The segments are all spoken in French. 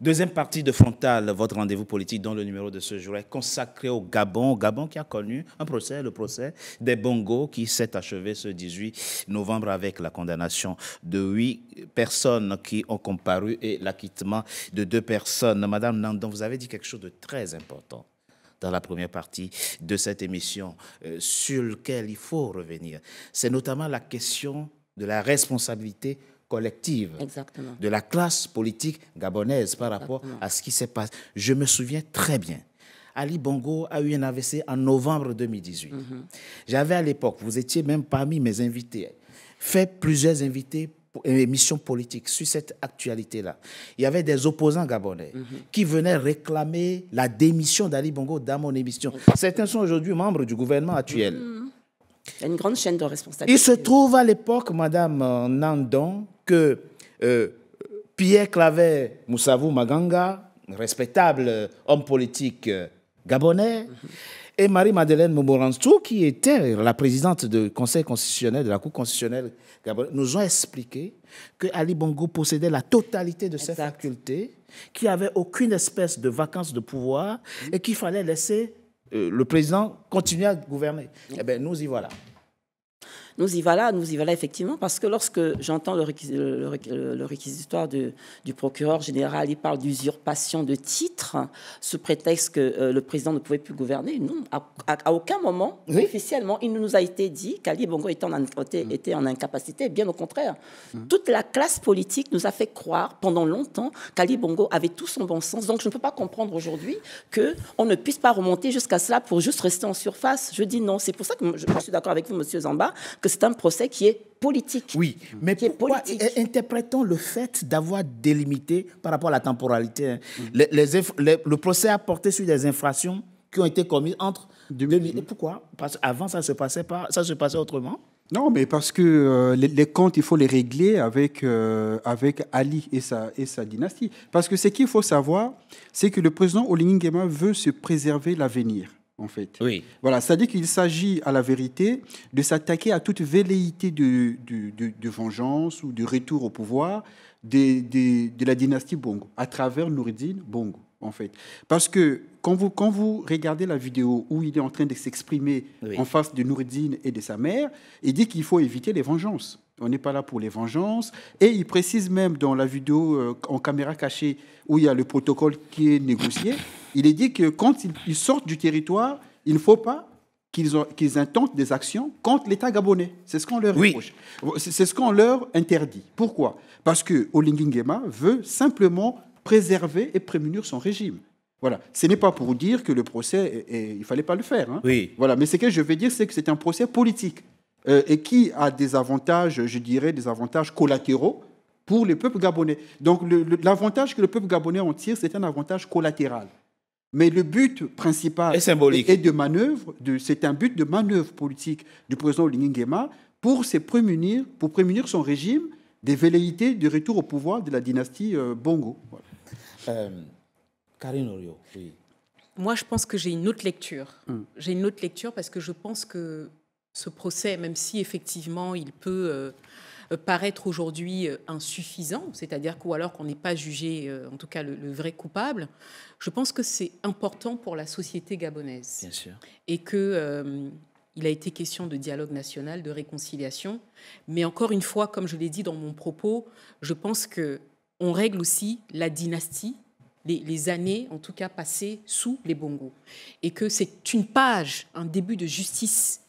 Deuxième partie de Frontal, votre rendez-vous politique dont le numéro de ce jour est consacré au Gabon. Gabon qui a connu un procès, le procès des Bongo, qui s'est achevé ce 18 novembre avec la condamnation de 8 personnes qui ont comparu et l'acquittement de 2 personnes. Madame Nandon, vous avez dit quelque chose de très important dans la première partie de cette émission sur lequel il faut revenir. C'est notamment la question de la responsabilité collective. Exactement. De la classe politique gabonaise par rapport à ce qui s'est passé. Je me souviens très bien. Ali Bongo a eu un AVC en novembre 2018. J'avais à l'époque, vous étiez même parmi mes invités, fait plusieurs émissions politiques sur cette actualité-là. Il y avait des opposants gabonais qui venaient réclamer la démission d'Ali Bongo dans mon émission. Certains sont aujourd'hui membres du gouvernement actuel. Il y a une grande chaîne de responsabilité. Il se trouve à l'époque, Madame Nandon, que Pierre Claver Moussavou Maganga, respectable homme politique gabonais, et Marie-Madeleine Momoransou, qui était la présidente du Conseil constitutionnel, de la Cour constitutionnelle gabonaise, nous ont expliqué que Ali Bongo possédait la totalité de ses facultés, qu'il n'y avait aucune espèce de vacance de pouvoir et qu'il fallait laisser le président continuer à gouverner. Eh bien, nous y voilà. Nous y voilà effectivement, parce que lorsque j'entends le réquisitoire du procureur général, il parle d'usurpation de titres, sous prétexte que le président ne pouvait plus gouverner. Non, à aucun moment, officiellement, il nous a été dit qu'Ali Bongo était en incapacité, bien au contraire. Toute la classe politique nous a fait croire pendant longtemps qu'Ali Bongo avait tout son bon sens. Donc je ne peux pas comprendre aujourd'hui qu'on ne puisse pas remonter jusqu'à cela pour juste rester en surface. Je dis non, c'est pour ça que je suis d'accord avec vous, monsieur Zamba, que c'est un procès qui est politique. Oui, mais pourquoi interprétons le fait d'avoir délimité par rapport à la temporalité? Le procès a porté sur des infractions qui ont été commises entre 2000. Pourquoi? Parce qu'avant, ça se passait autrement? Non, mais parce que les comptes, il faut les régler avec Ali et sa dynastie. Parce que ce qu'il faut savoir, c'est que le président Oligui Nguema veut se préserver l'avenir. En fait. Oui. Voilà, c'est-à-dire qu'il s'agit, à la vérité, de s'attaquer à toute velléité de vengeance ou de retour au pouvoir de la dynastie Bongo, à travers Noureddine Bongo, en fait. Parce que quand vous regardez la vidéo où il est en train de s'exprimer en face de Noureddine et de sa mère, il dit qu'il faut éviter les vengeances. On n'est pas là pour les vengeances. Et il précise même dans la vidéo en caméra cachée où il y a le protocole qui est négocié, il est dit que quand ils sortent du territoire, il ne faut pas qu'ils intentent des actions contre l'État gabonais. C'est ce qu'on leur reproche. C'est ce qu'on leur interdit. Pourquoi? Parce que Oligui Nguema veut simplement préserver et prémunir son régime. Voilà. Ce n'est pas pour dire que le procès, il ne fallait pas le faire. Hein. Oui. Voilà. Mais ce que je veux dire, c'est que c'est un procès politique. Et qui a des avantages, je dirais, des avantages collatéraux pour le peuple gabonais. Donc, l'avantage que le peuple gabonais en tire, c'est un avantage collatéral. Mais le but principal et symbolique. Et de manœuvre, c'est un but de manœuvre politique du président Oligui Nguema pour prémunir son régime des velléités de retour au pouvoir de la dynastie Bongo. Voilà. Karine Orio, oui. Moi, je pense que j'ai une autre lecture. J'ai une autre lecture parce que je pense que ce procès, même si effectivement il peut paraître aujourd'hui insuffisant, c'est-à-dire alors qu'on n'est pas jugé, en tout cas le vrai coupable, je pense que c'est important pour la société gabonaise. Bien sûr. Et que il a été question de dialogue national, de réconciliation, mais encore une fois, comme je l'ai dit dans mon propos, je pense qu'on règle aussi la dynastie, les années, en tout cas, passées sous les Bongo. Et que c'est une page, un début de justice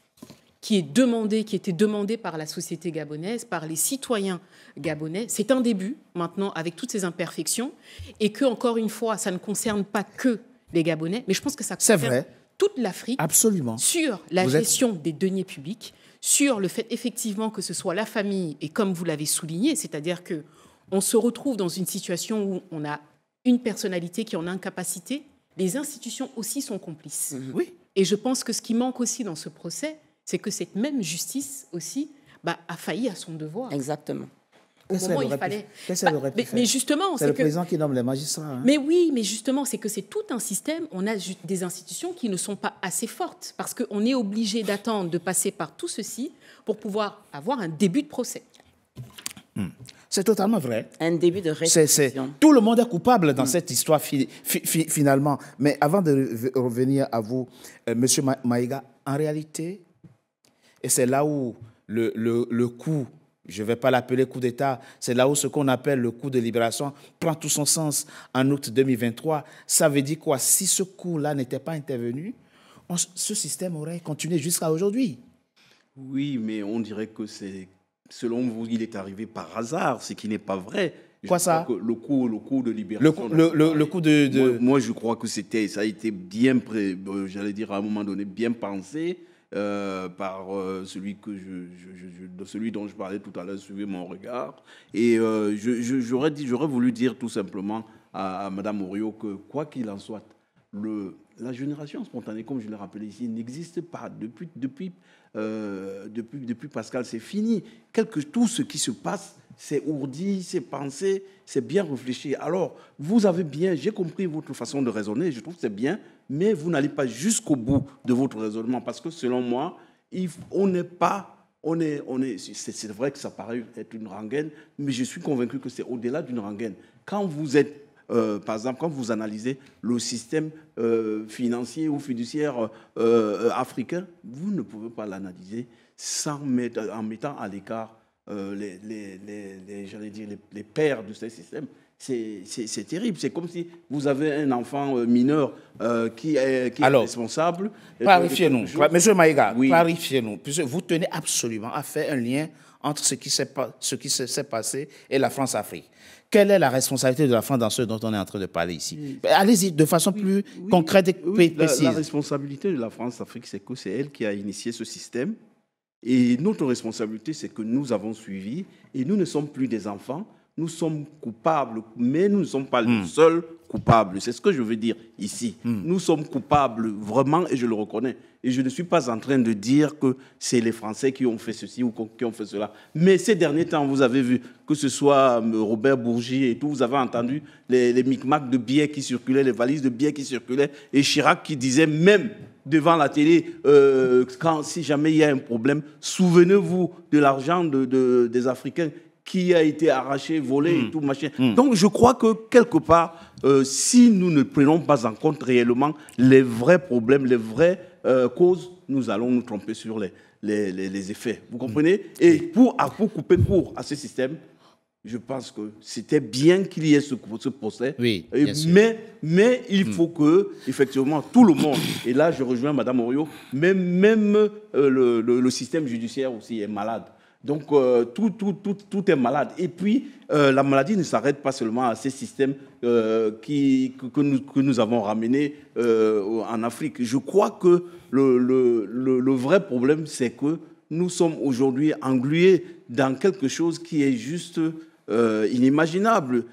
qui était demandé par la société gabonaise, par les citoyens gabonais. C'est un début, maintenant, avec toutes ces imperfections, et que, encore une fois, ça ne concerne pas que les Gabonais, mais je pense que ça concerne toute l'Afrique. Absolument. Sur la gestion des deniers publics, sur le fait, effectivement, que ce soit la famille, et comme vous l'avez souligné, c'est-à-dire qu'on se retrouve dans une situation où on a une personnalité qui est en incapacité, les institutions aussi sont complices. Oui. Et je pense que ce qui manque aussi dans ce procès, c'est que cette même justice aussi a failli à son devoir. Exactement. Qu'est-ce qu'elle aurait pu faire? Mais justement, c'est le président qui nomme les magistrats. Hein. Mais oui, mais justement, c'est que c'est tout un système. On a des institutions qui ne sont pas assez fortes parce qu'on est obligé d'attendre de passer par tout ceci pour pouvoir avoir un début de procès. C'est totalement vrai. Un début de réflexion. Tout le monde est coupable dans cette histoire finalement. Mais avant de revenir à vous, Monsieur Maïga, en réalité, et c'est là où le coup, je ne vais pas l'appeler coup d'État, c'est là où ce qu'on appelle le coup de libération prend tout son sens en août 2023. Ça veut dire quoi? Si ce coup-là n'était pas intervenu, ce système aurait continué jusqu'à aujourd'hui. Oui, mais on dirait que c'est, selon vous, il est arrivé par hasard, ce qui n'est pas vrai. Quoi ça? Le coup de libération. Le coup de... Moi, je crois que ça a été bien, j'allais dire à un moment donné, bien pensé par celui dont je parlais tout à l'heure, suivez mon regard. Et j'aurais voulu dire tout simplement à Mme Oriot que, quoi qu'il en soit, la génération spontanée, comme je l'ai rappelé ici, n'existe pas. Depuis Pascal, c'est fini. Tout ce qui se passe, c'est ourdi, c'est pensé, c'est bien réfléchi. Alors, j'ai compris votre façon de raisonner, je trouve que c'est bien, mais vous n'allez pas jusqu'au bout de votre raisonnement, parce que selon moi, c'est vrai que ça paraît être une rengaine, mais je suis convaincu que c'est au-delà d'une rengaine. Quand vous êtes par exemple, quand vous analysez le système financier ou fiduciaire africain, vous ne pouvez pas l'analyser en mettant à l'écart les pères de ce système. C'est terrible. C'est comme si vous avez un enfant mineur qui est responsable. Clarifiez-nous. Monsieur Maïga, oui. Clarifiez-nous. Puisque vous tenez absolument à faire un lien entre ce qui s'est passé et la France-Afrique. Quelle est la responsabilité de la France dans ce dont on est en train de parler ici? Allez-y de façon plus concrète et précise. La responsabilité de la France-Afrique, c'est que c'est elle qui a initié ce système. Et notre responsabilité, c'est que nous avons suivi. Et nous ne sommes plus des enfants. Nous sommes coupables, mais nous ne sommes pas les seuls coupables. C'est ce que je veux dire ici. Nous sommes coupables vraiment, et je le reconnais. Et je ne suis pas en train de dire que c'est les Français qui ont fait ceci ou qui ont fait cela. Mais ces derniers temps, vous avez vu, que ce soit Robert Bourgi et tout, vous avez entendu les micmacs de billets qui circulaient, les valises de billets qui circulaient, et Chirac qui disait même devant la télé, si jamais il y a un problème, souvenez-vous de l'argent des Africains qui a été arraché, volé et tout, machin. Donc, je crois que, quelque part, si nous ne prenons pas en compte réellement les vrais problèmes, les vraies causes, nous allons nous tromper sur les effets. Vous comprenez? Et pour couper court à ce système, je pense que c'était bien qu'il y ait ce procès. Oui, mais il faut que, effectivement, tout le monde, et là, je rejoins Mme Oriot, même le système judiciaire aussi est malade. Donc, tout est malade. Et puis, la maladie ne s'arrête pas seulement à ces systèmes que nous avons ramenés en Afrique. Je crois que le vrai problème, c'est que nous sommes aujourd'hui englués dans quelque chose qui est juste inimaginable.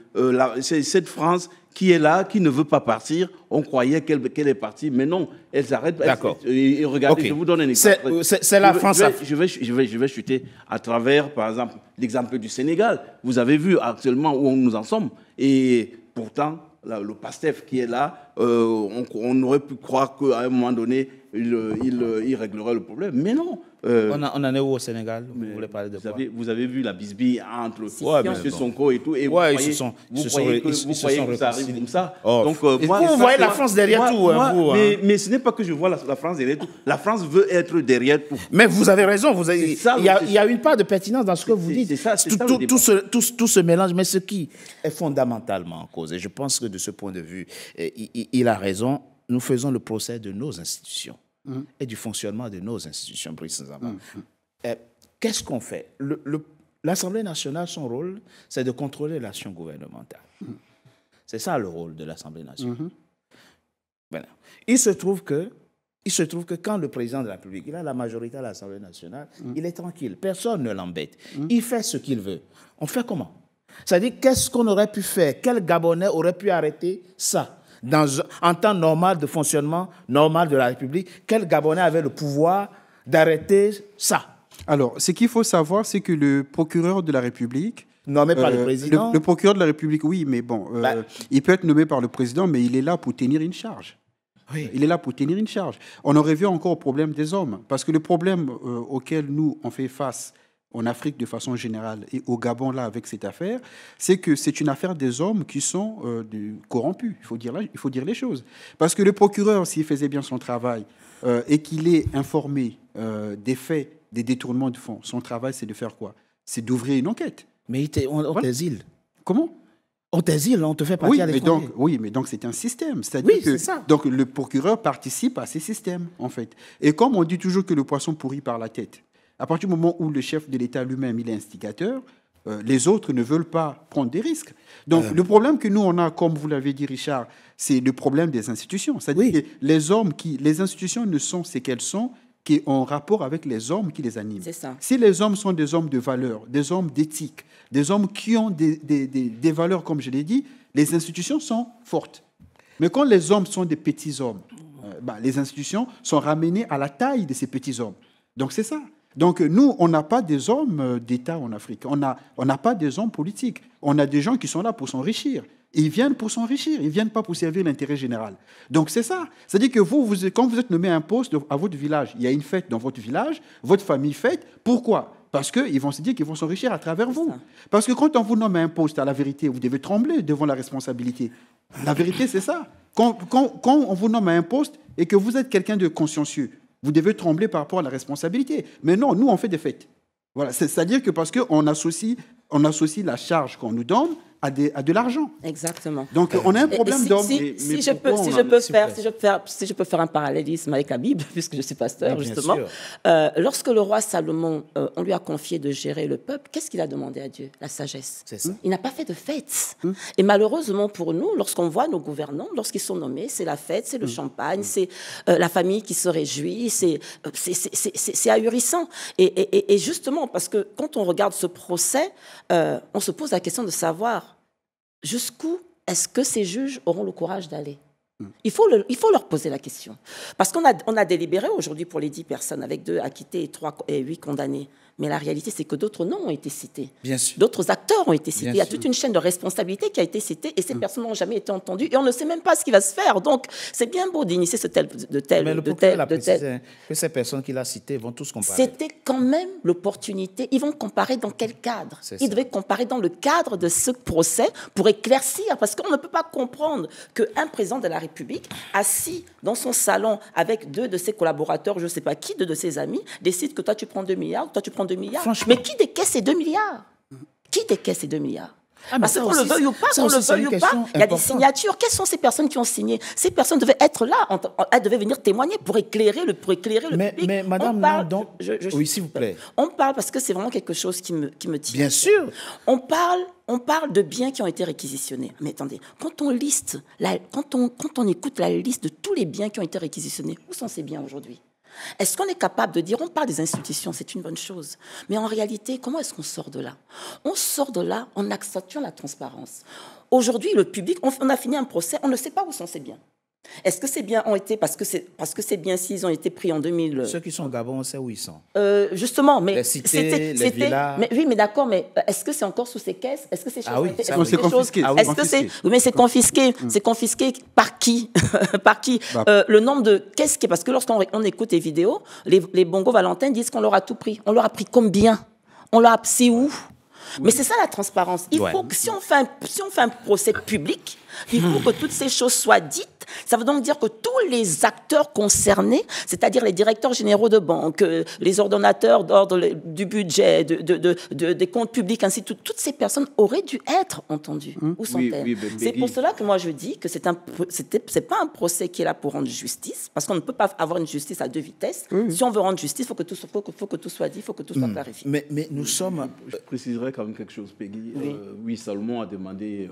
C'est cette France qui est là, qui ne veut pas partir. On croyait qu'elle est partie, mais non, elle s'arrête. D'accord. Et regardez, Okay. je vous donne un exemple. C'est la France. Je vais chuter à travers, par exemple, l'exemple du Sénégal. Vous avez vu actuellement où nous en sommes. Et pourtant, là, le PASTEF qui est là, on aurait pu croire qu'à un moment donné, il réglerait le problème. Mais non. On en est où au Sénégal? Vous voulez parler de quoi? Vous avez vu la bisbille entre M. Sonko et tout. Et vous croyez que ça arrive comme ça. Donc, vous voyez la France derrière tout. Mais ce n'est pas que je vois la France derrière tout. La France veut être derrière tout. Mais vous avez raison. Il y a une part de pertinence dans ce que vous dites. Tout ce mélange, mais ce qui est fondamentalement en cause. Et je pense que de ce point de vue, il a raison. Nous faisons le procès de nos institutions et du fonctionnement de nos institutions, Brice Nzama. Qu'est-ce qu'on fait? L'Assemblée nationale, son rôle, c'est de contrôler l'action gouvernementale. C'est ça le rôle de l'Assemblée nationale. Voilà. Il se trouve que quand le président de la République, il a la majorité à l'Assemblée nationale, il est tranquille, personne ne l'embête. Il fait ce qu'il veut. On fait comment? C'est-à-dire, qu'est-ce qu'on aurait pu faire? Quel Gabonais aurait pu arrêter ça? En temps normal de fonctionnement normal de la République, quel Gabonais avait le pouvoir d'arrêter ça? Alors, ce qu'il faut savoir, c'est que le procureur de la République... Nommé par le président? Le procureur de la République, oui, mais bon, il peut être nommé par le président, mais il est là pour tenir une charge. Oui. Il est là pour tenir une charge. On en revient encore au problème des hommes, parce que le problème auquel nous, on fait face en Afrique de façon générale et au Gabon là avec cette affaire, c'est que c'est une affaire des hommes qui sont corrompus. Il faut dire les choses. Parce que le procureur, s'il faisait bien son travail et qu'il est informé des faits, des détournements de fonds, son travail c'est de faire quoi? C'est d'ouvrir une enquête. Mais on t'exile. Comment? On t'exile, on te fait partir à l'étranger. Oui, mais donc c'est un système. C'est-à-dire que ça. donc le procureur participe à ces systèmes, en fait. Et comme on dit toujours que le poisson pourrit par la tête, à partir du moment où le chef de l'État lui-même il est instigateur, les autres ne veulent pas prendre des risques. Donc le problème que nous on a, comme vous l'avez dit Richard, c'est le problème des institutions. C'est-à-dire que les institutions ne sont ce qu'elles sont qu'en rapport avec les hommes qui les animent. C'est ça. Si les hommes sont des hommes de valeur, des hommes d'éthique, des hommes qui ont des valeurs, comme je l'ai dit, les institutions sont fortes. Mais quand les hommes sont des petits hommes, les institutions sont ramenées à la taille de ces petits hommes. Donc c'est ça. Donc nous, on n'a pas des hommes d'État en Afrique. On n'a pas des hommes politiques. On a des gens qui sont là pour s'enrichir. Ils viennent pour s'enrichir. Ils ne viennent pas pour servir l'intérêt général. Donc c'est ça. C'est-à-dire que quand vous êtes nommé à un poste à votre village, il y a une fête dans votre village, votre famille fête. Pourquoi ? Parce qu'ils vont se dire qu'ils vont s'enrichir à travers vous. Parce que quand on vous nomme à un poste, à la vérité, vous devez trembler devant la responsabilité. La vérité, c'est ça. Quand on vous nomme à un poste et que vous êtes quelqu'un de consciencieux, vous devez trembler par rapport à la responsabilité. Mais non, nous, on fait des fêtes. Voilà. C'est-à-dire que parce qu'on associe la charge qu'on nous donne à de l'argent. Exactement. Donc, on a un problème d'homme. Si je peux faire un parallélisme avec la Bible, puisque je suis pasteur, justement. Lorsque le roi Salomon, on lui a confié de gérer le peuple, qu'est-ce qu'il a demandé à Dieu? La sagesse. C'est ça. Il n'a pas fait de fête. Et malheureusement pour nous, lorsqu'on voit nos gouvernants, lorsqu'ils sont nommés, c'est la fête, c'est le champagne, c'est la famille qui se réjouit, c'est ahurissant. Et justement, parce que quand on regarde ce procès, on se pose la question de savoir jusqu'où est-ce que ces juges auront le courage d'aller? Il faut leur poser la question. Parce qu'on a délibéré aujourd'hui pour les 10 personnes, avec 2 acquittés et 8 condamnés. Mais la réalité, c'est que d'autres noms ont été cités. Bien sûr. D'autres acteurs ont été cités. Bien Il y a sûr. toute une chaîne de responsabilité qui a été citée et ces personnes n'ont jamais été entendues. Et on ne sait même pas ce qui va se faire. Donc, c'est bien beau d'initier Mais le procureur a précisé que ces personnes qu'il a citées vont tous comparer. C'était quand même l'opportunité. Ils vont comparer dans quel cadre? Ils devaient comparer dans le cadre de ce procès pour éclaircir. Parce qu'on ne peut pas comprendre qu'un président de la République, assis dans son salon avec 2 de ses collaborateurs, je ne sais pas qui, 2 de ses amis, décide que toi tu prends 2 milliards, toi tu prends 2 milliards. Franchement. Mais qui décaisse ces 2 milliards? Qui décaisse ces 2 milliards? Ah, Parce qu'on le veuille ou pas, il y a des signatures. Quelles sont ces personnes qui ont signé? Ces personnes devaient être là, elles devaient venir témoigner pour éclairer le public. Mais madame, donc, oui, s'il vous plaît. On parle parce que c'est vraiment quelque chose qui me tient. Bien sûr. On parle de biens qui ont été réquisitionnés. Mais attendez, quand on écoute la liste de tous les biens qui ont été réquisitionnés, où sont ces biens aujourd'hui? Est-ce qu'on est capable de dire, on parle des institutions, c'est une bonne chose, mais en réalité, comment est-ce qu'on sort de là? On sort de là en accentuant la transparence. Aujourd'hui, le public, on a fini un procès, on ne sait pas où sont ces biens. Est-ce que ces biens ont été, parce que ces biens, s'ils ont été pris en 2000... Ceux qui sont au Gabon, on sait où ils sont. Justement, mais... Les cités, les villas... Mais, oui, mais d'accord, mais est-ce que c'est encore sous ces caisses? Est-ce que ces choses ont été... c'est confisqué. Est-ce que c'est... Oui, mais c'est confisqué. C'est confisqué par qui? Par qui? Le nombre de... Qu'est-ce qui... Parce que lorsqu'on écoute les vidéos, les Bongo Valentin disent qu'on leur a tout pris. On leur a pris combien? On leur a... C'est où? Mais c'est ça la transparence. Il faut que si on fait un procès public, il faut que toutes ces choses soient dites. Ça veut donc dire que tous les acteurs concernés, c'est-à-dire les directeurs généraux de banque, les ordonnateurs d'ordre du budget, des comptes publics, ainsi de suite, toutes ces personnes auraient dû être entendues. Où sont-elles? C'est pour cela que moi je dis que c'est pas un procès qui est là pour rendre justice, parce qu'on ne peut pas avoir une justice à 2 vitesses. Si on veut rendre justice, il faut que tout soit dit, il faut que tout soit clarifié. Mais nous sommes... Je préciserai quand même quelque chose, Peggy. Oui, Salomon a demandé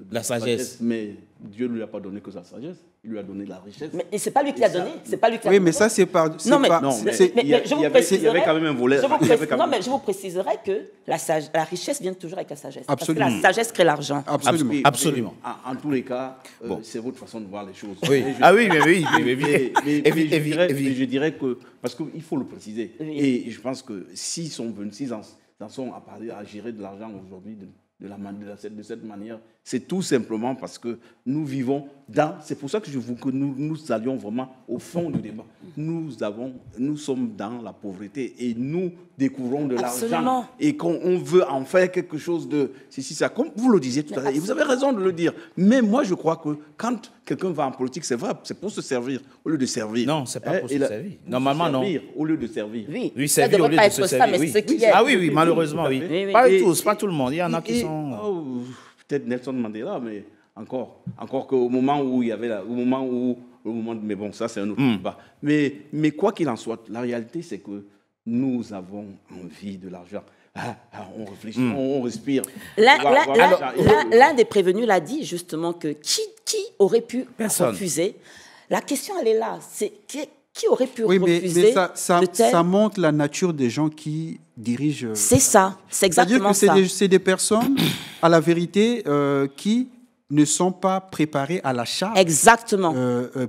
la sagesse. Mais Dieu ne lui a pas donné que sa sagesse, il lui a donné la richesse. Mais c'est pas lui qui l'a donné, c'est pas lui qui l'a Oui, donné. mais ça c'est pas... Non, mais je vous préciserai... Il y avait quand même un volet... Non, mais je vous préciserai que la richesse vient toujours avec la sagesse. Absolument. Parce que la sagesse crée l'argent. Absolument. En tous les cas, c'est votre façon de voir les choses. Oui. Mais je dirais que... Parce qu'il faut le préciser. Et je pense que s'ils en sont à parler, à gérer de l'argent aujourd'hui de cette manière, C'est tout simplement parce que nous vivons dans... C'est pour ça que je veux que nous allions vraiment au fond du débat. Nous sommes dans la pauvreté et nous découvrons de l'argent. Et qu'on veut en faire quelque chose de... Si, ça, comme vous le disiez tout à l'heure, et vous avez raison de le dire. Mais moi, je crois que quand quelqu'un va en politique, c'est vrai, c'est pour se servir au lieu de servir. Non, c'est pas pour se servir. Normalement, non. Au lieu de servir. Oui, servir au lieu de se servir. Oui. Ah oui, malheureusement, oui. Pas tous, pas tout le monde. Il y en a qui sont... Peut-être Nelson Mandela, mais encore qu'au moment où il y avait mais bon, ça c'est un autre débat. Mais quoi qu'il en soit, la réalité c'est que nous avons envie de l'argent. On réfléchit, on respire. L'un des prévenus l'a dit justement que qui aurait pu refuser. La question elle est là, c'est qui aurait pu refuser. Mais ça montre la nature des gens qui dirigent. C'est ça, c'est exactement ça. C'est-à-dire que c'est des personnes, à la vérité, qui ne sont pas préparées à la charge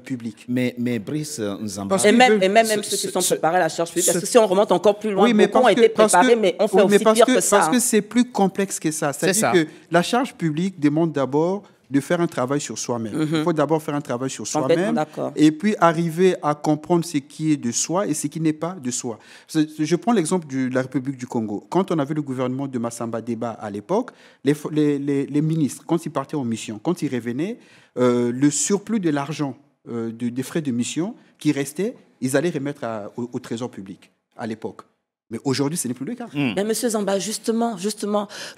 publique. Mais Brice Nzamba... Et même ceux qui sont préparés à la charge publique, parce que si on remonte encore plus loin, beaucoup ont été préparés, mais on fait aussi pire que ça. Parce que c'est plus complexe que ça. C'est-à-dire que la charge publique demande d'abord de faire un travail sur soi-même. Il faut d'abord faire un travail sur soi-même et puis arriver à comprendre ce qui est de soi et ce qui n'est pas de soi. Je prends l'exemple de la République du Congo. Quand on avait le gouvernement de Massamba Deba à l'époque, les ministres, quand ils partaient en mission, quand ils revenaient, le surplus de l'argent des frais de mission qui restait, ils allaient remettre au trésor public à l'époque. Mais aujourd'hui, ce n'est plus le cas. Mais M. Zamba, justement,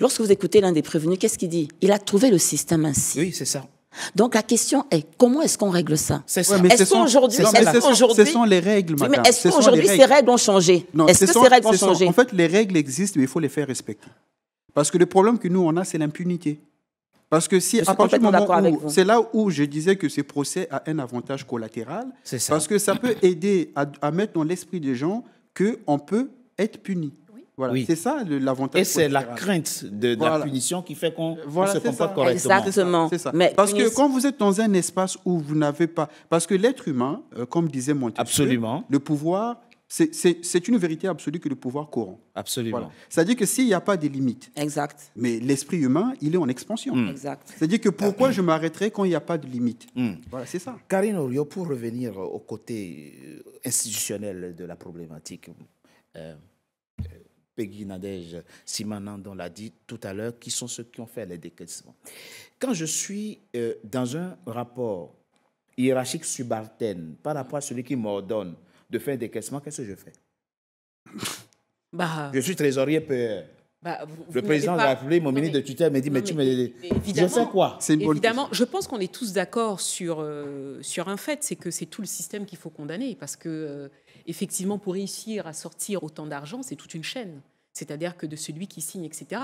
lorsque vous écoutez l'un des prévenus, qu'est-ce qu'il dit? Il a trouvé le système ainsi. Oui, c'est ça. Donc la question est, comment est-ce qu'on règle ça? C'est ça. Ce sont les règles, madame. Mais est-ce qu'aujourd'hui, ces règles ont changé? Est-ce que ces règles ont changé? En fait, les règles existent, mais il faut les faire respecter. Parce que le problème que nous, on a, c'est l'impunité. Parce que si, à partir du moment où, c'est là où je disais que ce procès a un avantage collatéral, parce que ça peut aider à mettre dans l'esprit des gens qu'on peut être puni. Voilà. C'est ça l'avantage. Et c'est la crainte de la punition qui fait qu'on se comporte correctement. Exactement. C'est ça. Parce que quand vous êtes dans un espace où vous n'avez pas... Parce que l'être humain, comme disait Montesquieu, le pouvoir, c'est une vérité absolue que le pouvoir corrompt. Absolument. Voilà. C'est-à-dire que s'il n'y a pas de limites, mais l'esprit humain, il est en expansion. C'est-à-dire que pourquoi je m'arrêterai quand il n'y a pas de limite? Voilà, c'est ça. Karine Orio, pour revenir au côté institutionnel de la problématique, Peggy Nadège Simanandon l'a dit tout à l'heure, qui sont ceux qui ont fait les décaissements. Quand je suis dans un rapport hiérarchique subalterne par rapport à celui qui m'ordonne de faire un décaissement, qu'est-ce que je fais? Je suis trésorier PR. Le président de la République, mon ministre de tutelle me dit, mais tu me... Je sais quoi? Évidemment, je pense qu'on est tous d'accord sur un fait, c'est que c'est tout le système qu'il faut condamner, parce que effectivement, pour réussir à sortir autant d'argent, c'est toute une chaîne. C'est-à-dire que de celui qui signe, etc.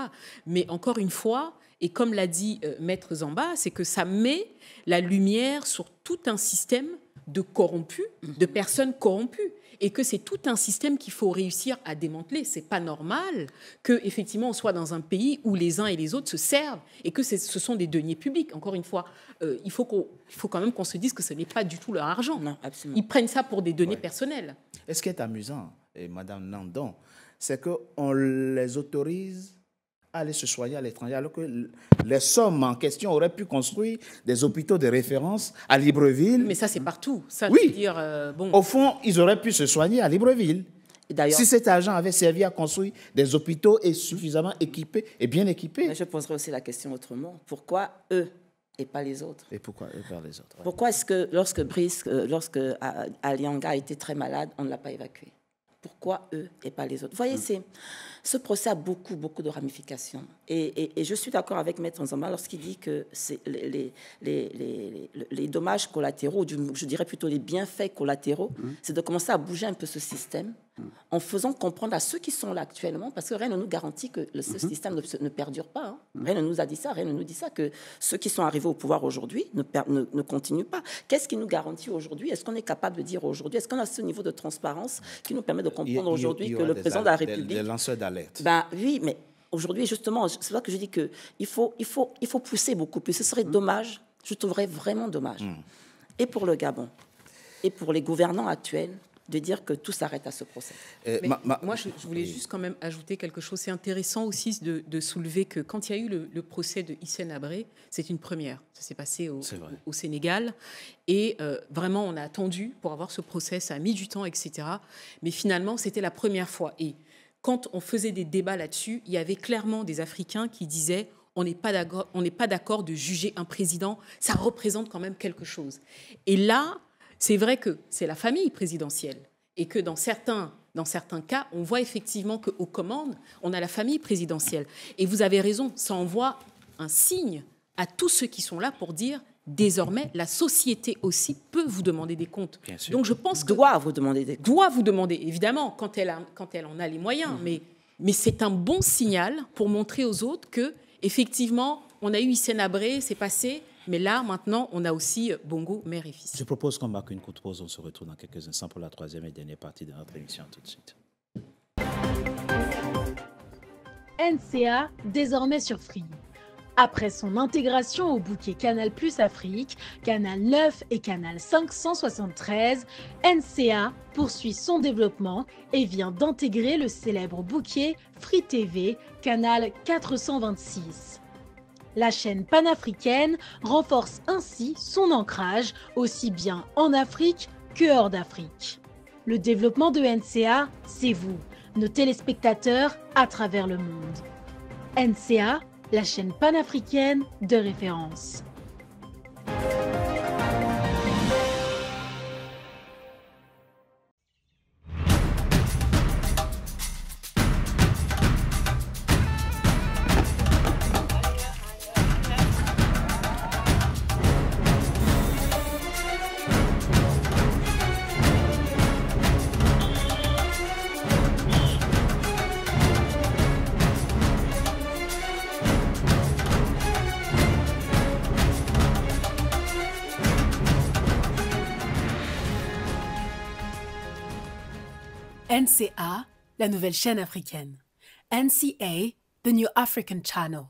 Mais encore une fois, et comme l'a dit Maître Zamba, c'est que ça met la lumière sur tout un système de corrompus, de personnes corrompues. Et que c'est tout un système qu'il faut réussir à démanteler. C'est pas normal qu'effectivement on soit dans un pays où les uns et les autres se servent et que ce sont des deniers publics. Encore une fois, il faut quand même qu'on se dise que ce n'est pas du tout leur argent. Non, absolument. Ils prennent ça pour des données personnelles. Et ce qui est amusant, Madame Nandon, c'est qu'on les autorise à aller se soigner à l'étranger, alors que les sommes en question auraient pu construire des hôpitaux de référence à Libreville. Mais ça, c'est partout. Ça, oui. Je veux dire, bon. Au fond, ils auraient pu se soigner à Libreville. Si cet argent avait servi à construire des hôpitaux et suffisamment équipés et bien équipés. Mais je poserai aussi la question autrement. Pourquoi eux et pas les autres? Et pourquoi eux et pas les autres? Ouais. Pourquoi est-ce que lorsque Alianga a été très malade, on ne l'a pas évacué? Pourquoi eux et pas les autres? Vous voyez, ce procès a beaucoup de ramifications. Et je suis d'accord avec Maître Nzamba lorsqu'il dit que les dommages collatéraux, je dirais plutôt les bienfaits collatéraux, c'est de commencer à bouger un peu ce système en faisant comprendre à ceux qui sont là actuellement, parce que rien ne nous garantit que ce système ne perdure pas. Hein. Rien ne nous a dit ça, rien ne nous dit ça, que ceux qui sont arrivés au pouvoir aujourd'hui ne continuent pas. Qu'est-ce qui nous garantit aujourd'hui? Est-ce qu'on est capable de dire aujourd'hui? Est-ce qu'on a ce niveau de transparence qui nous permet de comprendre aujourd'hui que le président de la République... Des lanceurs d'alerte. Oui, mais aujourd'hui, justement, c'est là que je dis qu'il faut pousser beaucoup plus. Ce serait dommage, je trouverais vraiment dommage. Et pour le Gabon, et pour les gouvernants actuels, de dire que tout s'arrête à ce procès. Mais moi, je voulais juste quand même ajouter quelque chose. C'est intéressant aussi de soulever que quand il y a eu le procès de Hissène Habré, c'est une première. Ça s'est passé au Sénégal. Et vraiment, on a attendu pour avoir ce procès. Ça a mis du temps, etc. Mais finalement, c'était la première fois. Et quand on faisait des débats là-dessus, il y avait clairement des Africains qui disaient on n'est pas d'accord de juger un président, ça représente quand même quelque chose. Et là, c'est vrai que c'est la famille présidentielle et que dans certains cas, on voit effectivement qu'aux commandes, on a la famille présidentielle. Et vous avez raison, ça envoie un signe à tous ceux qui sont là pour dire désormais, la société aussi peut vous demander des comptes. Donc je pense que doit vous demander des comptes. Doit vous demander, évidemment, quand elle en a les moyens. Mais c'est un bon signal pour montrer aux autres que effectivement, on a eu Hissène Habré, c'est passé, mais là, maintenant, on a aussi Bongo, mère et fils. Je propose qu'on marque une courte pause. On se retrouve dans quelques instants pour la troisième et dernière partie de notre émission. Tout de suite. NCA, désormais sur Free. Après son intégration au bouquet Canal+ Afrique, Canal 9 et Canal 573, NCA poursuit son développement et vient d'intégrer le célèbre bouquet Free TV, Canal 426. La chaîne panafricaine renforce ainsi son ancrage aussi bien en Afrique que hors d'Afrique. Le développement de NCA, c'est vous, nos téléspectateurs à travers le monde. NCA, la chaîne panafricaine de référence. NCA, la nouvelle chaîne africaine. NCA, the new African channel.